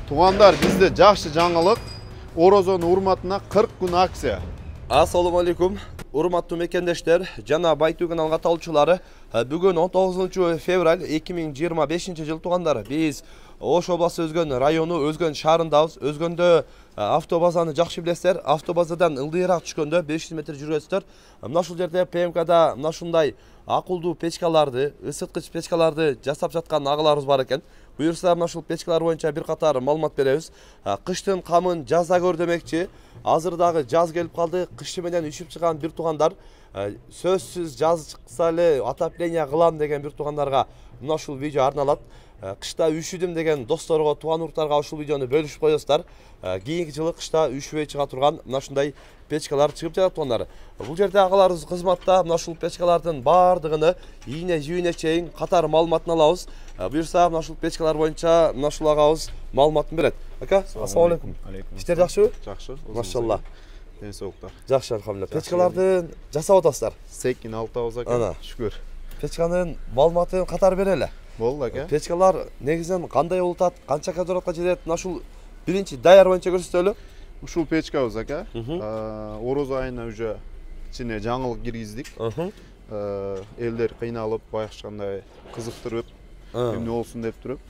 Туғандар, бізде жақсы жаңалық. Орозону урматына 40 күн акция. Assalamu alaikum. Урматтуу мекендештер, жана Байтүгүн алга талчылары. Бүгүн 19 февраль 2025 жыл тугандары. Биз Ош областы Өзгөн району Өзгөн шаарындабыз. Өзгөндө автобазаны жакшы билесиздер. Автобазадан ылдыйраак түшкөндө 500 метр жүрөсүздөр. Мына ушул жерде ПМКда мына ушундай акылдуу печкаларды, ысыткыч печкаларды жасап жаткан агаларыбыз бар экен. Буюрса мына ушул печкалар боюнча бир катар маалымат беребиз. Кыштын камын жазда көр демекчи. Азыр дагы жаз келип калды. Кышы менен үшүп чыган бир тугандар сөзсүз жаз чыкса эле отопление кылам деген бир тугандарга мына ушул видео арналат. Кышта үшүдүм деген досторго, туган уруктарга ушул видеону бөлүшүп коесуздар. Кийинки жылы кышта үшүбөй чыга турган мына ушундай печкалар чыгып жатат тугандар. Бул жерде агаларыбыз кызматта мына ушул печкалардын баардыгыны ийне жибине чейин катар маалыматын алабыз. Буюрса мына ушул печкалар боюнча мына ушул агабыз маалыматын берет. Ака, ассалам алейкум. Иштер жакшыбы? Жакшы. Машалла. Денсаулыктар. Жакшы, алхамдулилlah. Печкаларды жасап атасыздар. Секин алтабыз ака. Шүкүр. Печканын маалыматын катар берели. Болду ака. Печкалар негизинен кандай болуп атат, канча квадратка жетет? Мына ушул биринчи даяр боюнча көрсөтөлү. Ушул печкабыз ака. Ороз айына уже ичине жаңылык киргиздик. Элдер кыйналып, байкашкандай кызыктырып, эмне болсун деп туруп,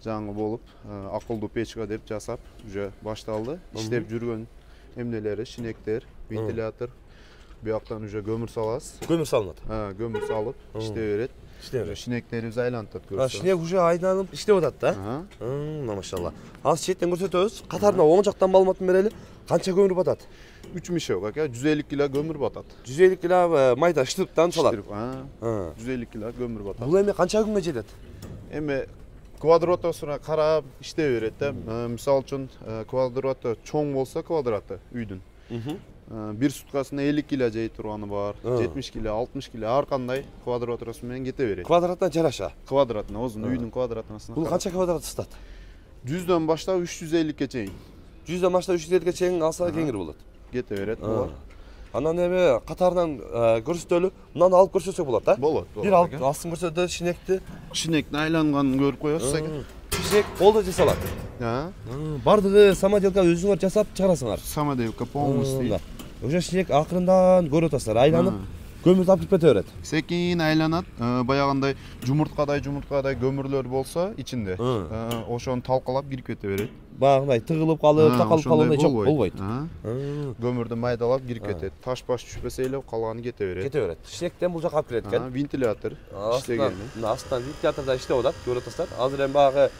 жаңы болуп, акылдуу печка деп жасап уже башталды. Иштеп жүргөн эмнелери, шинектер, вентилятор. Бияктан уже көмүр салабыз. Көмүр салынат. Көмүр салып, иштей берет. Шинектерибиз айлантат көрсө. Шинек уже айналып иштеп атат да? Машалла. Азыр четтен көрсөтөбүз. Катарына оң жактан маалыматын берели. Канча көмүр батат? 3 мешок ака, 150 кг көмүр батат. 150 кг майда штырыптан салат. 150 кг көмүр батат. Бул эми канча күнгө жетет? Эми квадратосуна карап иштей берет да. Мисалы үчүн квадраты чоң болсо квадраты үйдүн. Бир суткасына 50 кг жей турганы бар, 70 кг, 60 кг ар кандай квадратасы менен кете берет. Квадратына жараша. Квадратына, өзүнүн үйдүн квадратына. Бул канча квадрат ыстат? 100дөн баштап 350 чейин. 100дөн баштап 350 чейин алса кеңир болот. Кете берет булар. Анан эми катарынан көрсөтөлү. Мынаны алып көрсөтсөк болот да? Болот. Бир алып астын көрсөтө шинекти. Шинектин айланганын көрүп коесуз ака. Шинек колдо жасалат. Бардыгы самоделка өзүңөр жасап чыгарасыңар. Самоделка полностью. Уже шинек акырындан көрүп атасыздар, айланып көмүр тапып кете берет. Секин айланат, баягындай жумурткадай көмүрлөр болсо ичинде. Ошону талкалап кирип кете берет. Баягындай тыгылып калып, такалып калгандай жок болбойт. Көмүрдү майдалап кирип кетет. Таш-баш түшпөсө эле калганы кете берет. Кете берет. Шинектен бул жака алып келет экен. Вентилятор иштеген. Астынан вентиляторда иштеп атат, көрүп атасыздар. Азыр эми баягы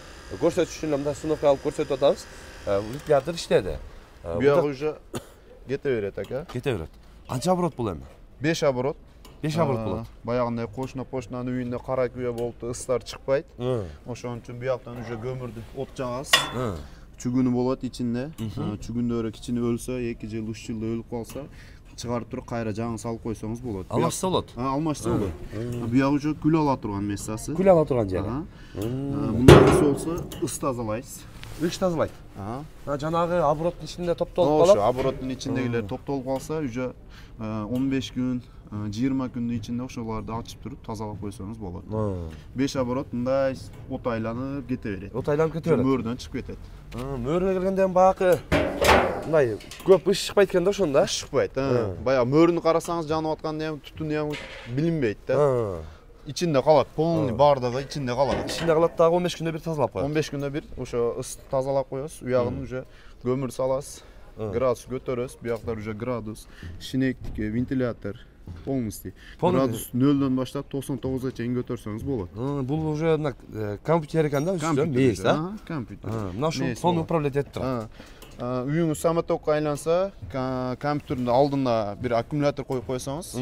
көрсөтүш үчүн мындай сыновка алып көрсөтүп атабыз. Вентилятор иштеди. Буягы уже кете берет ака. Кете берет. Канча оборот бул эми? 5 оборот. 5 оборот болот. Баягындай кошунанын үйүндө кара күйө болуп ыстар чыкпайт. Ошон үчүн бияктан уже көмүрдү от жагабыз. Чүгүнү болот ичинде. Чүгүндөрү кичине өлсө, 2 жыл, 3 жылда өлүп калса, чыгарып туруп кайра жаңы салып койсоңуз болот. Алмашса болот. Алмашса болот. Буягы уже күл ала турган мессасы. Күл ала турган жери. Мындай болсо ыс тазалайсыз. Ыш тазалайт. Жанагы обороттун ичинде топтолуп калат. Ошо обороттун ичиндегилер топтолуп калса, уже 15 күн, 20 күндүн ичинде ошолорду ачып туруп тазалап койсоңуз болот. 5 оборот мындай от айланып кете берет. От айланып кете берет. Мөөрдөн чыгып кетет. Мөөрүнө келгенден баягы мындай көп ыш чыкпайт экен да ошондо. Чыкпайт. Баягы мөөрүнү карасаңыз жанып аткан түтүнү билинбейт да. İçinde kalat, polni bardagı içinde kalat. İçinde kalat da 15 günde bir тазалап коёбуз. 15 günde bir ошо ыс тазалап коёбуз. Уягын уже көмүр саласыз. Градус көтөрөбүз. Буяктар уже градус, шинектик, вентилятор полностью. Градус 0дөн баштап 99га чейин көтөрсөңүз болот. Бул уже компьютер экен да, үстүнөн мейиз да? Компьютер. Мына ушул сону управлять этип турат. Үйүңүз самотокко айланса, компьютердин алдына бир аккумулятор коюп койсоңуз,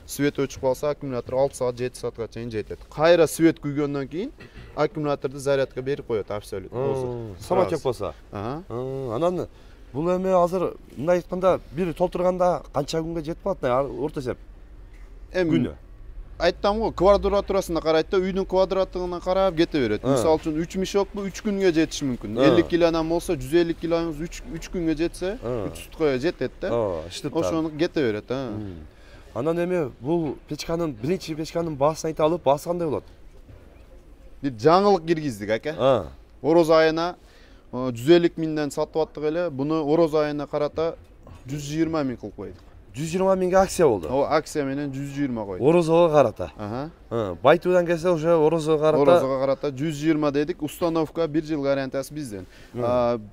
свет өчүп калса, аккумулятор 6 саат, 7 саатка чейин жетет. Кайра свет күйгөндөн кийин аккумуляторду зарядка берип коет абсолютно. Самотек болсо. Анан бул эми азыр мындай айтканда бир толтурганда канча күнгө жетип калат, орто эсеп? Күнү. Айттым го, квадратурасына карайт да, үйдүн квадратына карап кете берет. Мисалы үчүн 3 мешокпу 3 күнгө жетиши мүмкүн. 50 килодан болсо 150 килоңуз 3 күнгө жетсе, 3 суткага жетет да. Ошону кете берет. Анан эми бул печканын биринчи печканын баасын айта алып, баасы кандай болот? Бир жаңылык киргиздик ака. Ороз айына 150 mindən satып attık ele. Bunu Oroz ayına karata 120 min kılıp koyduk. 120 mingge aksiya oldu. O aksiya menen 120 koyduk. Orozoga karata. Aha. Baytudan kelse oşa Orozoga karata. Orozoga karata 120 dedik. Uстановка 1 yıl garantiyası bizden.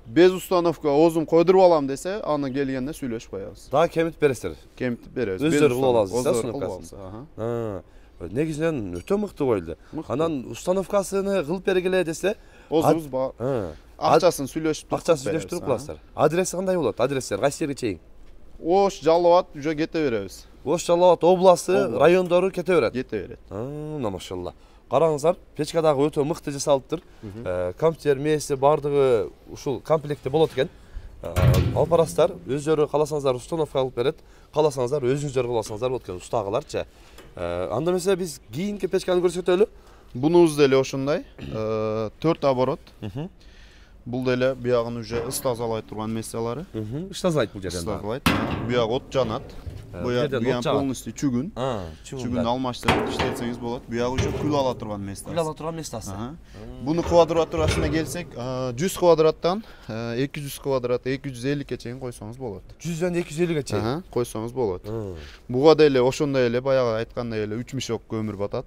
Bez uстановка ozum koydurup alam dese, ana gelgende söyleşip koyarız. Daha kemit beresler. Kemit bereriz. Özleri kıl olazı. Aha. Negizden öte mıktı koyuldu. Anan ustanovkasını kılıp bergele dese. Ozumuz var. Akçasını söyleşip durup. Akçasını söyleşip durup kılaslar. Adresi kандай болады? Adresler qaysi жерге чейин? Oş, Жалауат уже кете беребиz. Ош, Жалауат обласы, райондору кете берет. Кете берет. Машалла. Караңыздар, печкадагы өтө мыкты жасалыптыр. Компьютер мээси бардыгы ушул комплектте болот экен. Алып барасыздар, өздөрү кааласаңыздар установка алып берет. Кааласаңыздар өзүңүздөр кыласаңыздар болот экен, устагыларчы. Анда эмесе биз кийинки печканы көрсөтөлү. Bunuz деле ошондой. 4 оборот. Бул деле биягын уже ыстазалай турган месселери. Ыстазалайт бул жерден. Ыстазалайт. Бияк от жанат. Буян полностью чүгүн. Чүгүндү алмаштырып иштетсеңиз болот. Бияк уже күл ала турган месте. Күл ала турган местасы. Буну квадратурасына келсек, 100 квадраттан 200 квадрат, 250ге чейин койсоңуз болот. 100дөн 250ге чейин койсоңуз болот. Буга деле ошондой эле баягы айткандай эле 3 мешок көмүр батат.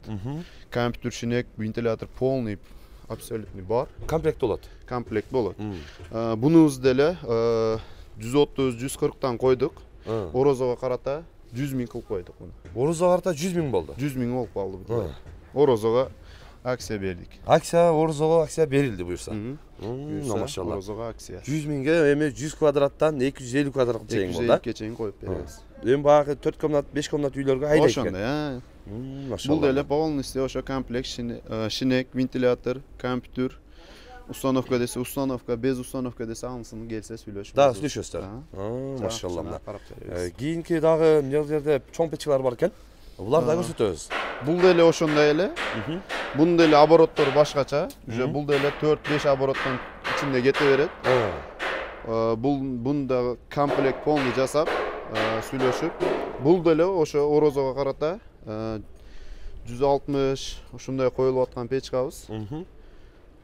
Компьютер, шинек, вентилятор полный абсолютный бар. Комплект болот. Комплект болот. Бунубуз деле 130-140тан койдук. Орозого карата 100 миң кылып койдук муну. Орозого карата 100 миң болду. 100 миң болуп калды бул. Орозого акция бердик. Акция Орозого акция берилди буюрса. Машалла. Орозого акция. 100 миңге эми 100 квадраттан 250 квадратка чейин болду. 250ге чейин коюп беребиз. Эми баягы 4 комнат, 5 комнат үйлөргө айдайт экен. Ошондой, Машалла. Бул деле полностью ошо комплект, шинек, вентилятор, компьютер, установка десе установка, без установка десе ансын келсе сүйлөшүп. Да, сүйлөшөсүздөр. Машалла. Кийинки дагы эмнелерде чоң печкалар бар экен. Буларды да көрсөтөбүз. Бул деле ошондой эле. Бунун деле обороттору башкача. Уже бул деле 4-5 обороттон ичинде кете берет. Бунда комплект полный жасап сүйлөшүп. Бул деле ошо Орозого карата 160 ошондой коюлуп аткан печкабыз.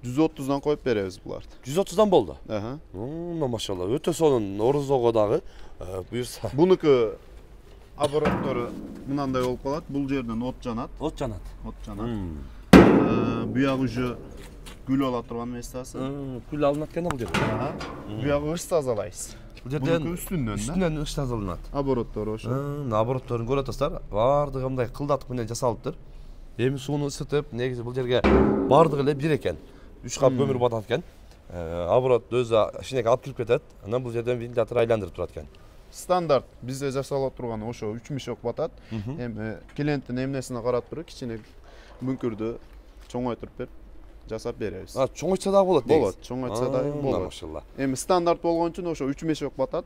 130дан коюп беребиз буларды. 130дан болду. Машалла. Өтө сонун Орозого дагы буюрса. Бунуку обороттору мынандай болуп калат. Бул жерден от жанат. От жанат. Буяк уже күл ала турган местасы. Күл алынат экен бул жерде. Буяк ыш тазалайбыз. Бул жерден үстүнөн ыш тазаланат. Обороттору ошо. Оборотторун көрүп атасыздар. Бардыгы мындай кылдатып менен жасалыптыр. Эми сууну ысытып, негизи бул жерге бардыгы эле бир экен. 3 кап көмүр батат экен. Оборот өзү шинек алып кирип кетет. Анан бул жерден вентилятор айландырып турат экен. Стандарт бизде жасалып турган ошо 3 мешок батат. Эми клиенттин эмнесине карап туруп кичине мүнкүрдү чоңойтуруп берип жасап беребиз. Чоңойтса да болот. Болот, чоңойтса да болот. Машалла. Эми стандарт болгон үчүн ошо 3 мешок батат.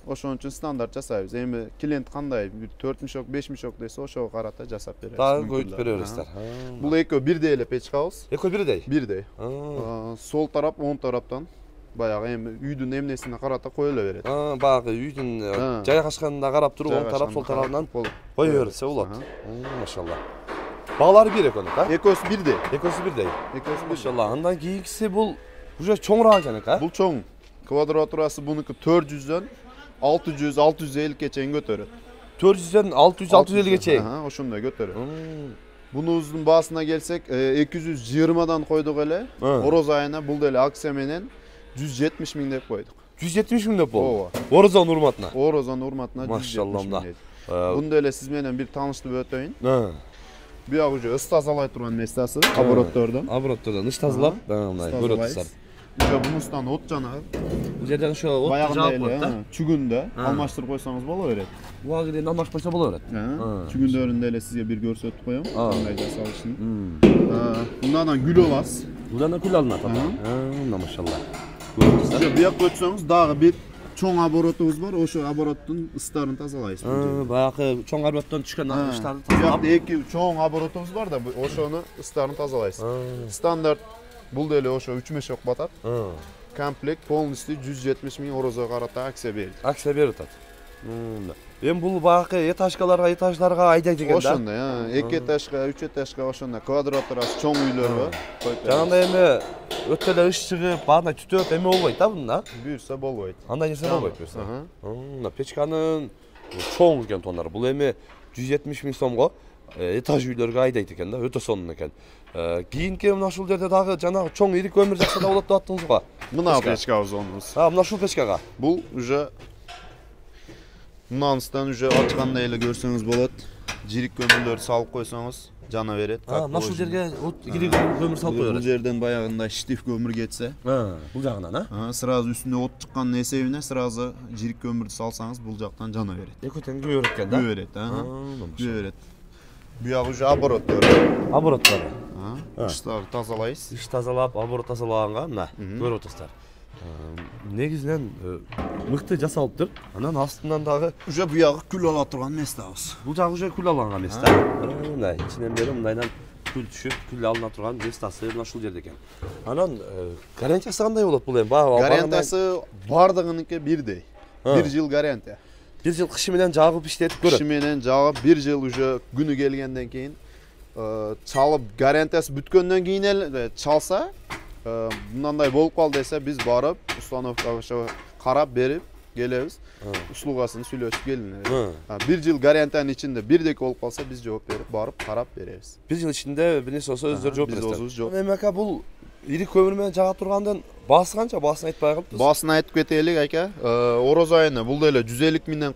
Ошон үчүн стандарт жасайбыз. Эми клиент кандай 4 мешок, 5 мешок десе ошого карата жасап беребиз. Дагы көйүтүп беребиздер. Бул экөө бирдей эле печкабыз. Экөө бирдей? Бирдей. Сол тарап, оң тараптан баягы эми үйдүн эмнесине карата коюла берет. Баягы үйдүн жайгашканына карап туруп, оң тарап, сол тарабынан кое берсе болот. Машалла. Баалары бир экен, Экөөсү бирдей. Экөөсү бирдей. Машалла. Андан кийинкиси бул уже чоңураак экен, Бул чоң. Квадратурасы бунуку 400дөн 600-650ге чейин көтөрөт. 400дөн 600-650ге чейин. Ошондой көтөрөт. Бунуздун баасына келсек, 220дан койдук эле. Ороз айына бул деле акция менен 170 миң деп койдук. 170 миң деп болду. Орозон урматына. Орозон урматына 170 миң. Бун деле сиз менен бир тааныштырып өтөйүн. Буяк уже ыш тазалай турган местасы, обороттордон. Обороттордон ыш тазалап, мындай көрүп атасыздар. Уже бунустан от жанат. Бул жерден ошо от жаап коет да. Чүгүндө алмаштырып койсоңуз боло берет. Буга кийин алмашып койсо боло берет. Чүгүндөрүн деле сизге бир көрсөтүп коем. Кандай жасалышын. Мындан күл аласыз. Мындан күл алынат. Машалла. Көрүп атасыздар. Буяк өтсөңүз дагы бир чоң оборотубуз бар. Ошо обороттун ыстарын тазалайбыз. Баягы чоң обороттон түшкөн ыштарды тазалап. Буякта эки чоң оборотубуз бар да, ошону ыстарын тазалайбыз. Стандарт бул деле ошо 3 мешок батат. Комплект полностью 170 миң Орозого карата акция берди. Акция берип атат. Эми бул баягы этажларга айдайт экен да. Ошондой, 2 этажга, 3 этажга ошондой квадратырасы чоң үйлөр бар. Жанагындай эми өтө эле ыш чыгып, баана түтөп эме болбойт да бунда. Буюрса болбойт. Андай нерсе болбойт буюрса. Печканын чоң экен тонор. Бул эми 170 миң сомго этаж үйлөргө айдайт экен да, өтө сонун экен. Кийинки мына ушул жерде дагы жанагы чоң ири көмүр жакса да болот деп аттыңыз го. Мына печкабыз онубуз. Мына ушул печкага. Бул уже мынаныстан уже ачкандай эле көрсөңүз болот. Жирик көмүрлөрдү салып койсоңуз жана берет. Мына ушул жерге ири көмүр салып коёбуз. Бул жерден баягындай штиф көмүр кетсе, бул жагынан, сразу үстүнө от чыккандын эсебине сразу жирик көмүрдү салсаңыз бул жактан жана берет. Экөтен күйө берет экен да. Күйө берет, күйө берет. Буяк уже обороттор. Обороттор. Ыштарды тазалайбыз. Иш тазалап, оборот тазалаганга мына көрүп атасыздар. Негизинен мыкты жасалыптыр. Анан астынан дагы уже буягы күл ала турган местабыз. Бул жагы уже күл алынган места. Мына ичинен бери мындайдан күл түшүп, күл алына турган местасы мына ушул жерде экен. Анан гарантиясы кандай болот бул эми? Гарантиясы бардыгыныкы бирдей. 1 жыл гарантия. 1 жыл кышы менен жагып иштетип көрөт. Кышы менен жагып 1 жыл уже күнү келгенден кийин чалып гарантиясы бүткөндөн кийин эле чалса, мындай болуп калды десе, биз барып установкага карап берип келебиз. Услугасын сүйлөшүп келинебиз. 1 жыл гарантиянын ичинде бирдек болуп калса, биз жооп берип барып карап беребиз. 1 жыл ичинде бир нерсе болсо өздөрү жооп бересиздер. Биз өзүбүз жооп. Эми ака бул ири көмүр менен жага тургандын баасы канча? Баасын айтпай калыптыр. Баасын айтып кетелик ака. Ороз айына бул деле 150 миңден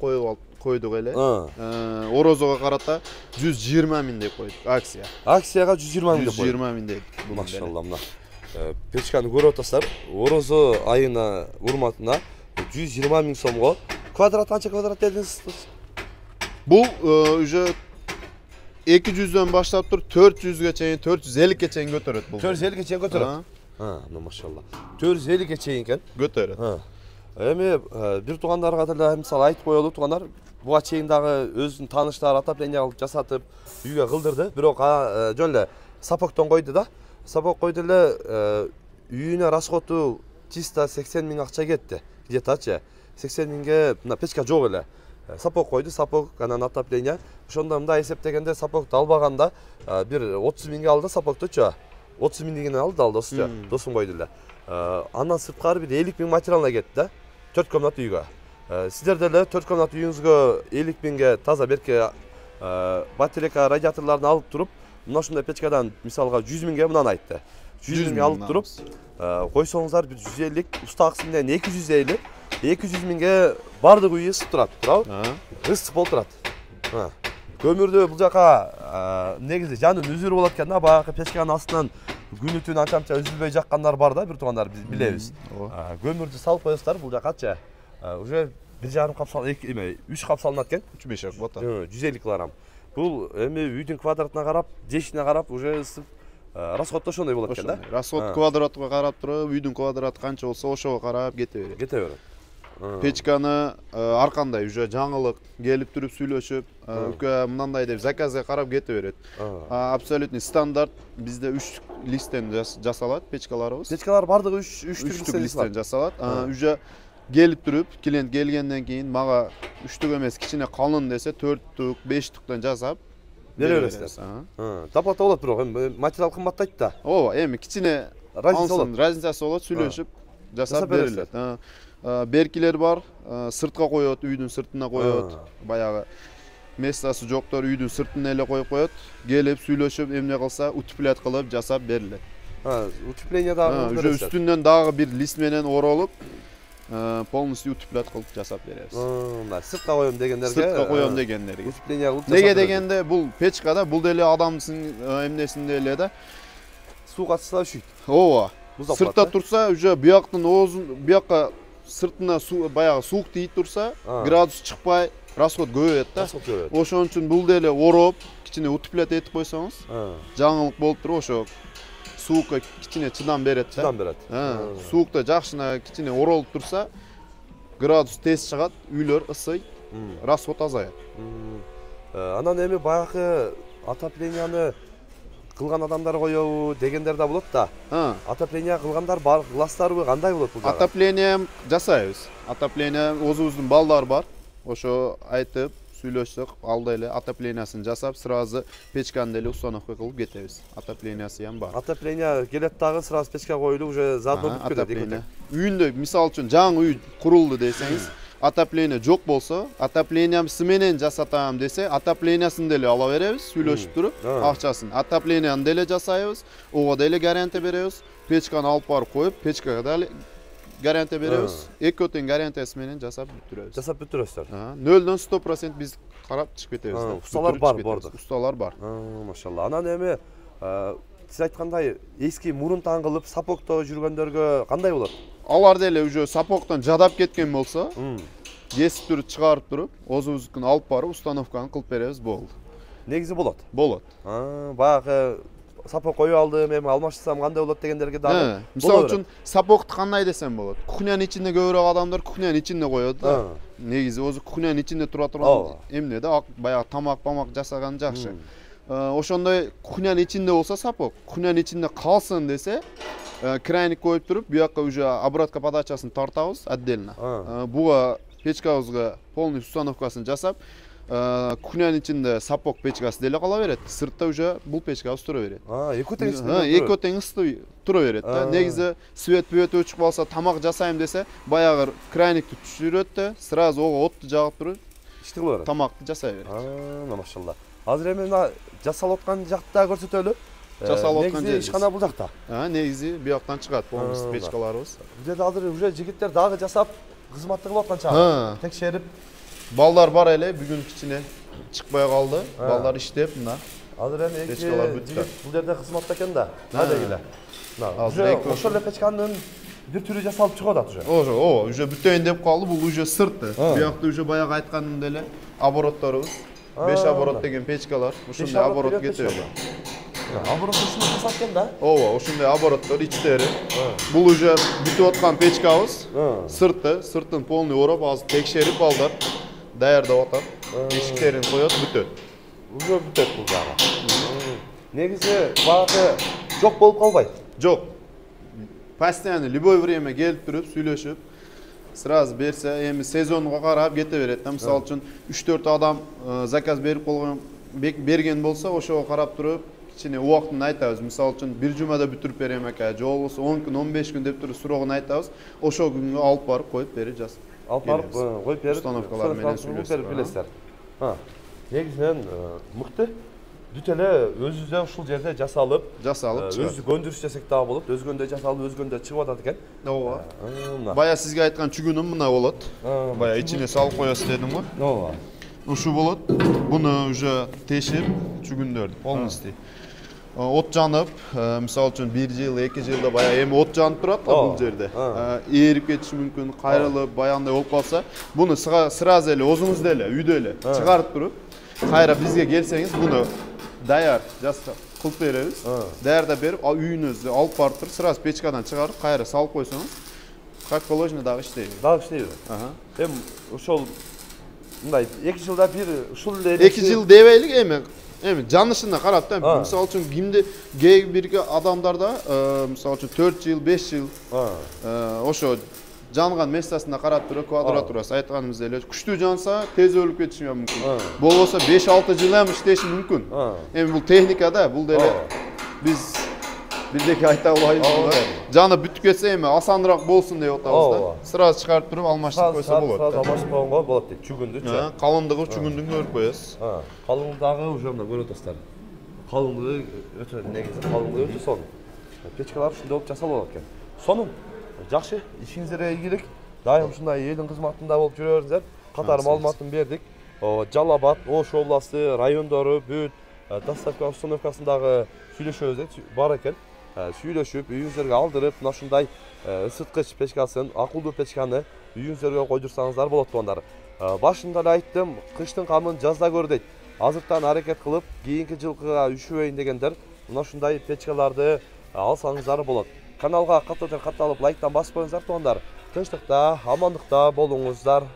койдук эле. Орозого карата 120 миң деп койдук акция. Акцияга 120 миң деп койдук. 120 миң деп. Машалла мына. Печканы көрүп атасыздар. Орозо айына урматына 120 миң сомго. Квадрат канча квадрат дедиңиз? Бул уже 200дөн баштап туруп 400ге чейин, 450ге чейин көтөрөт бул. 450ге чейин көтөрөт. Мына машалла. 450ге чейин экен. Көтөрөт. Эми бир туугандарга деле мисалы айтып коелу, туугандар буга чейин дагы өзүнүн тааныштары отопление кылып жасатып үйгө кылдырды. Бирок жөн эле сапоктон койду да. Сапок койду эле үйүнө расходу чисто 80 миң акча кетти. Где-то 80 миңге мына печка жок эле. Сапок койду, сапок анан отопление. Ошондо мындай эсептегенде сапокту албаганда бир 30 миңге алды сапоктучу. 30 миңдигин алды досучу, досум койду эле. Андан сырткары бир 50 миң материалына кетти да. 4 комнат үйгө. Сиздер деле 4 комнат үйүңүзгө 50 миңге таза берке батарейка радиаторлорун алып туруп, мына ушундай печкадан мисалга 100 миңге мынаны айтты. 100 миңге алып туруп, койсоңуздар бир 150, устакысы менен 250, 200 миңге бардык үй ысып турат, туурабы? Ысып болуп турат. Көмүрдү бул жака негизи жанын үзүрү болот экен да, баягы печканын астынан күнү түн анча үзүлбөй жаккандар бар да, бир туугандар биз билебиз. Көмүрдү салып коесуздар, бул жакачы уже 1,5 кап сал, 3 кап салынат экен. 3-5 бота. 150 килограмм. Бул эми үйдүн квадратына карап, жешине карап уже ысып расход ошондой болот экен да. Расход квадратка карап туруп, үйдүн квадраты канча болсо ошого карап кете берет. Кете берет. Печканы ар кандай уже жаңылык келип туруп сүйлөшүп, үкө мындай деп заказга карап кете берет. Абсолютный стандарт бизде 3 листтен жасалат печкаларыбыз. Печкалар бардыгы 3 листтен жасалат. Уже келип туруп, клиент келгенден кийин мага 3 түк эмес, кичине калын десе 4 түк, 5 түктөн жасап бере бересиздер. Доплата болот, бирок эми материал кымбаттайт да. Ооба, эми кичине разницасы болот, сүйлөшүп жасап берилет. Беркилер бар, сыртка коет, үйдүн сыртына коет. Баягы местасы жоктор үйдүн сыртына эле коюп коет. Келип сүйлөшүп, эмне кылса, утеплять кылып жасап берилет. Утепление дагы уже үстүнөн дагы бир лист менен оролуп, полностью утеплять кылып жасап беребиз. Мына сыртка коем дегендерге. Сыртка коем дегендерге. Утепление кылып жасап. Неге дегенде бул печкада бул деле адамдын эмнесинде эле да. Суу катса ушүйт. Ооба. Сыртта турса, уже бияктын оозун, биякка сыртына баягы суук тийип турса, градус чыкпай, расход көбөйөт да. Ошон үчүн бул деле ороп, кичине утеплять этип койсоңуз, жаңылык болуп туруп, ошо суукка кичине чыдам берет да. Чыдам берет. Суукта жакшына кичине оролуп турса, градус тез чыгат, үйлөр ысый, расход азаят. Анан эми баягы отопленияны кылган адамдар коебу дегендер да болот да. Отопление кылгандар бар, кыласыздарбы, кандай болот бул жагы? Отопление жасайбыз. Отопление өзүбүздүн балдар бар. ошо айтып сүйлөшсөк алда эле отоплениясын жасап сразу печканы деле установка кылып кетебиз. Отоплениясы ham бар. Отопление келет дагы сразу печка коюлуп уже заодно бүтүп кетет. Отопление. Үйүндө мисалы үчүн жаңы үй курулду десеңиз, отопление жок болсо, отоплениясы менен жасатам десе, отоплениясын деле ала беребиз, сүйлөшүп туруп, акчасын. Отопленияны деле жасайбыз, ого деле гарантия беребиз. Печканы алып барып коюп, печкага деле гарантия беребиз. Экөө тең гарантиясы менен жасап бүтүрөбүз. Жасап бүтүрөсүздөр. 0-дон 100% биз карап чыгып кетебиз. Усталар бар бордо. Усталар бар. Машалла. Анан эми сиз айткандай эски мурун таңгылып сапокто жүргөндөргө кандай болот? Алар деле уже сапоктон жадап кеткен болсо, кесип туруп чыгарып туруп, өзүбүздүкүн алып барып установканы кылып беребиз, болду. Негизи болот. Болот. Баягы сапок коюп алдым, эми алмаштырсам кандай болот дегендерге дагы. Мисалы үчүн сапокты кандай десем болот. Кухнянын ичинде көбүрөөк адамдар кухнянын ичинде коёт да. Негизи өзү кухнянын ичинде тура турган эмне да, баягы тамак жасаган жакшы. Ошондой кухнянын ичинде болсо сапок, кухнянын ичинде калсын десе, крайник коюп туруп, буякка уже обратка подачасын тартабыз отдельно. Буга печкабызга полный установкасын жасап, кухнянын ичинде сапок печкасы деле кала берет. Сыртта уже бул печкабыз тура берет. Экөө тең экөө тең ысты тура берет да. Негизи свет өчүп калса, тамак жасайм десе, баягы крайникти түшүрөт да, сразу ого отту жагып туруп, иштеп берет. Тамакты жасай берет. Машалла. Азыр эми мына жасалып аткан жакта көрсөтөлү. Жасалып аткан жер ишкана бул жакта. Негизи бияктан чыгат полностью печкаларыбыз. Бул жерде азыр уже жигиттер дагы жасап, кызматты кылып аткан чагы. Текшерип. Балдар бар эле, бүгүн кичине чыкпай калды. Балдар иштеп, мына. Азыр эми жигит бул жерде кызматта экен да. Адегиле. Уже ошол эле печканын бир түрү жасалып чыгып атат уже. Уже бүтөйүн деп калды, бул уже сырты. Буякта уже баягы айтканым деле оборотторубуз. 5 оборот деген печкалар, ушундай оборот кетет. Оборот ушуну жасап экен да? Ушундай обороттор ичтери. Бул уже бүтүп аткан печкабыз. Сыртын полный ороп, азыр текшерип балдар даярдап атат. Эшиктерин коёт, бүтөт. Уже бүтөт бул жагы. Негизи баягы жок болуп калбайт. Жок. Постоянно любой время келип туруп, сүйлөшүп, сразу берсе, эми сезонго карап кете берет. Мисалы үчүн 3-4 адам заказ берип койгон, берген болсо, ошого карап туруп, кичине убактын айтабыз. Мисалы үчүн бир жумада бүтүрүп берем эке, же болбосо 10 күн, 15 күн деп туруп сурогун айтабыз. Ошол күнгө алып барып коюп берип жасап. Алып барып коюп берип, установкалар менен сүйлөшүп билесиздер. Негизинен мыкты. Бүт эле өзүбүздө ушул жерде жасалып чыгат. Өзү көндүрүш десек дагы болот. Өзгөндө жасалып, өзгөндө чыгып атат экен. Бая сизге айткан чүгүнүм мына болот. Бая ичине салып коесуз дедим го. Ушу болот. Буну уже тешип чүгүндөрдү полностью. От жанып, мисалы үчүн 1 жыл, 2 жылда бая эми от жанып турат бул жерде. Ээрип кетиши мүмкүн, кайрылып, баягындай болуп калса, буну сразу эле өзүңүз деле, үйдө эле чыгарып туруп, кайра бизге келсеңиз, буну даяр жасап кылып беребиз. Даярдап берип, үйүнүзгө алып барып туруп, сразу печкадан чыгарып, кайра салып койсоңуз, как положено дагы иштейбиз. Дагы иштейбиз. Эми ошол мындай 2 жылда бир ушул эле 2 жыл дебейлик эми жанышына карап да. Мисалы үчүн кимди кээ бирге адамдарда, мисалы үчүн 4 жыл, 5 жыл ошо жанган местасына карап туруп квадратурасы айтканыбыз эле күчтүү жанса тез өлүп кетиши мүмкүн. Болбосо 5-6 жыл ham иштеши мүмкүн. Эми бул техника да, бул деле биз бирдеке айта албайбыз. Жаны бүтүп кетсе эми асаныраак болсун деп атабыз да. Сразу чыгарып туруп алмаштырып койсо болот. Сразу алмаштырып койгонго болот дейт, чүгүндүчү. Калындыгы чүгүндүн көрүп коесуз. Калыңдыгы уже мына көрүп атасыздар. Калыңдыгы өтө негизи калыңдыгы өтө сонун. Печкалар ушундай болуп жасалып алат экен. Сонун. Жакшы, ишиңизге ийгилик. Дайым ушундай элдин кызматында болуп жүрө бериңиздер. Катар маалыматын бердик. Жалал Абад, Ош областы, райондору бүт доставка установкасындагы сүйлөшөбүз бар экен. Сүйлөшүп, үйүңүздөргө алдырып, мына ушундай ысыткыч печкасын, акылдуу печканы үйүңүздөргө койдурсаңыздар болот тугандар. Башында эле айттым, кыштын камын жазда көр дейт. Азыртан аракет кылып, кийинки жылкыга үшүбөйүн дегендер, мына ушундай печкаларды алсаңыздар болот. Каналга катталып, лайктан басып коюңуздар тугандар. Тынчтыкта, амандыкта болуңуздар.